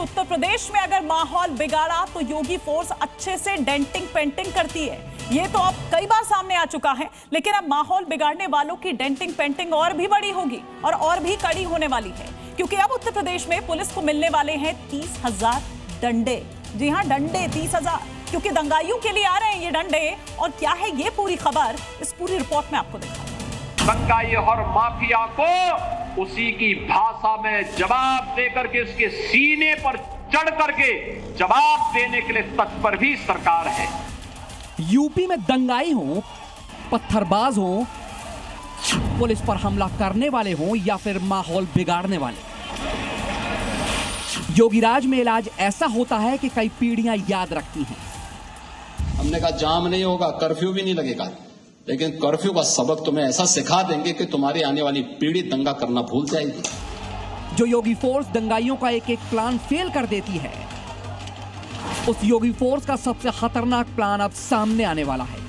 उत्तर प्रदेश में अगर माहौल बिगाड़ा तो योगी फोर्स अच्छे से डेंटिंग पेंटिंग करती है। ये तो अब कई बार सामने आ चुका है, लेकिन अब माहौल बिगाड़ने वालों की डेंटिंग पेंटिंग और भी बड़ी होगी और भी कड़ी होने वाली है, क्योंकि अब उत्तर प्रदेश में पुलिस को मिलने वाले हैं 30,000 डंडे। जी हां, डंडे 30,000, क्योंकि दंगाइयों के लिए आ रहे हैं ये डंडे। और क्या है ये पूरी खबर, इस पूरी रिपोर्ट में आपको दिखा। दंगाई और माफिया को उसी की भाषा में जवाब देकर के उसके सीने पर चढ़ करके जवाब देने के लिए तत्पर भी सरकार है। यूपी में दंगाई हो, पत्थरबाज हो, पुलिस पर हमला करने वाले हो या फिर माहौल बिगाड़ने वाले, योगी राज में इलाज ऐसा होता है कि कई पीढ़ियां याद रखती हैं। हमने कहा जाम नहीं होगा, कर्फ्यू भी नहीं लगेगा, लेकिन कर्फ्यू का सबक तुम्हें ऐसा सिखा देंगे कि तुम्हारी आने वाली पीढ़ी दंगा करना भूल जाएगी। जो योगी फोर्स दंगाइयों का एक एक प्लान फेल कर देती है, उस योगी फोर्स का सबसे खतरनाक प्लान अब सामने आने वाला है,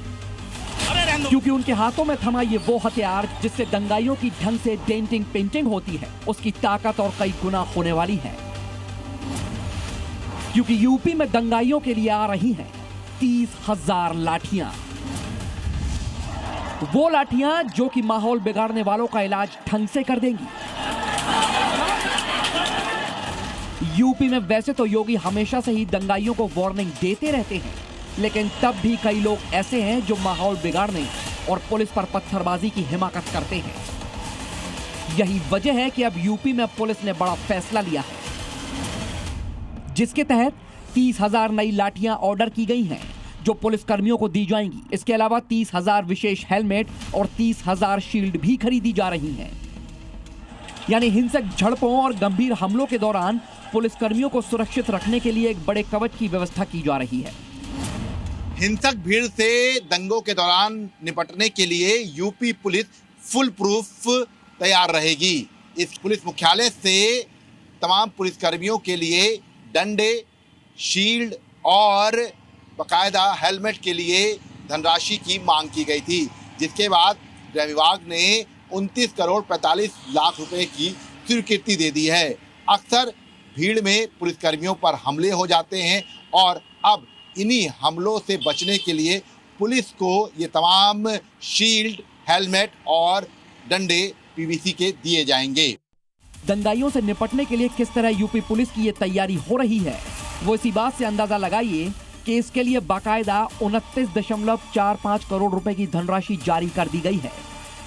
क्योंकि उनके हाथों में थमा ये वो हथियार जिससे दंगाइयों की ढंग से डेंटिंग पेंटिंग होती है, उसकी ताकत और कई गुना होने वाली है। क्योंकि यूपी में दंगाइयों के लिए आ रही हैं 30,000 लाठियां, वो लाठियां जो कि माहौल बिगाड़ने वालों का इलाज ढंग से कर देंगी। यूपी में वैसे तो योगी हमेशा से ही दंगाइयों को वार्निंग देते रहते हैं, लेकिन तब भी कई लोग ऐसे हैं जो माहौल बिगाड़ने और पुलिस पर पत्थरबाजी की हिमाकत करते हैं। यही वजह है कि अब यूपी में पुलिस ने बड़ा फैसला लिया है, जिसके तहत 30,000 नई लाठियां ऑर्डर की गई हैं, जो पुलिस कर्मियों को दी जाएंगी। इसके अलावा 30,000 विशेष हेलमेट और 30,000 शील्ड भी खरीदी जा रही हैं। यानी हिंसक झड़पों और गंभीर हमलों के दौरान पुलिस कर्मियों को सुरक्षित रखने के लिए एक बड़े कवच की व्यवस्था की जा रही है। हिंसक भीड़ से दंगों के दौरान निपटने के लिए यूपी पुलिस फुल प्रूफ तैयार रहेगी। इस पुलिस मुख्यालय से तमाम पुलिस कर्मियों के लिए डंडे, शील्ड और बकायदा हेलमेट के लिए धनराशि की मांग की गई थी, जिसके बाद गृह विभाग ने 29 करोड़ 45 लाख रुपए की स्वीकृति दे दी है। अक्सर भीड़ में पुलिसकर्मियों पर हमले हो जाते हैं और अब इन्हीं हमलों से बचने के लिए पुलिस को ये तमाम शील्ड, हेलमेट और डंडे पीवीसी के दिए जाएंगे। दंगाइयों से निपटने के लिए किस तरह यूपी पुलिस की ये तैयारी हो रही है, वो इसी बात से अंदाजा लगाइए कि इसके लिए बाकायदा 29.45 करोड़ रुपए की धनराशि जारी कर दी गई है,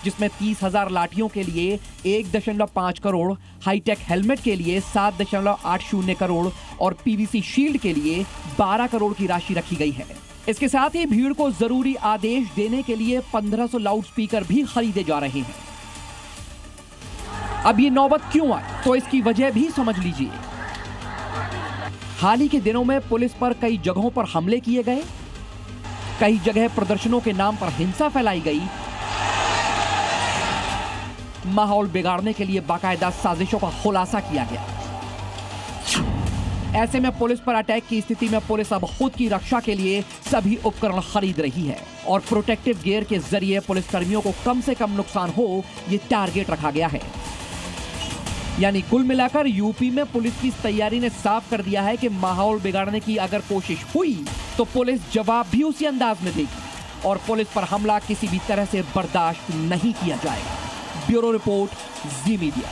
जिसमें 30,000 लाठियों के लिए 1.5 करोड़, हाईटेक हेलमेट के लिए 7.80 करोड़ और पीवीसी शील्ड के लिए 12 करोड़ की राशि रखी गई है। इसके साथ ही भीड़ को जरूरी आदेश देने के लिए 1500 लाउड स्पीकर भी खरीदे जा रहे हैं। अब ये नौबत क्यों आई, तो इसकी वजह भी समझ लीजिए। हाल ही के दिनों में पुलिस पर कई जगहों पर हमले किए गए, कई जगह प्रदर्शनों के नाम पर हिंसा फैलाई गई, माहौल बिगाड़ने के लिए बाकायदा साजिशों का खुलासा किया गया। ऐसे में पुलिस पर अटैक की स्थिति में पुलिस अब खुद की रक्षा के लिए सभी उपकरण खरीद रही है और प्रोटेक्टिव गियर के जरिए पुलिसकर्मियों को कम से कम नुकसान हो, ये टारगेट रखा गया है। यानी कुल मिलाकर यूपी में पुलिस की तैयारी ने साफ कर दिया है कि माहौल बिगाड़ने की अगर कोशिश हुई तो पुलिस जवाब भी उसी अंदाज में देगी और पुलिस पर हमला किसी भी तरह से बर्दाश्त नहीं किया जाएगा। ब्यूरो रिपोर्ट, जी मीडिया।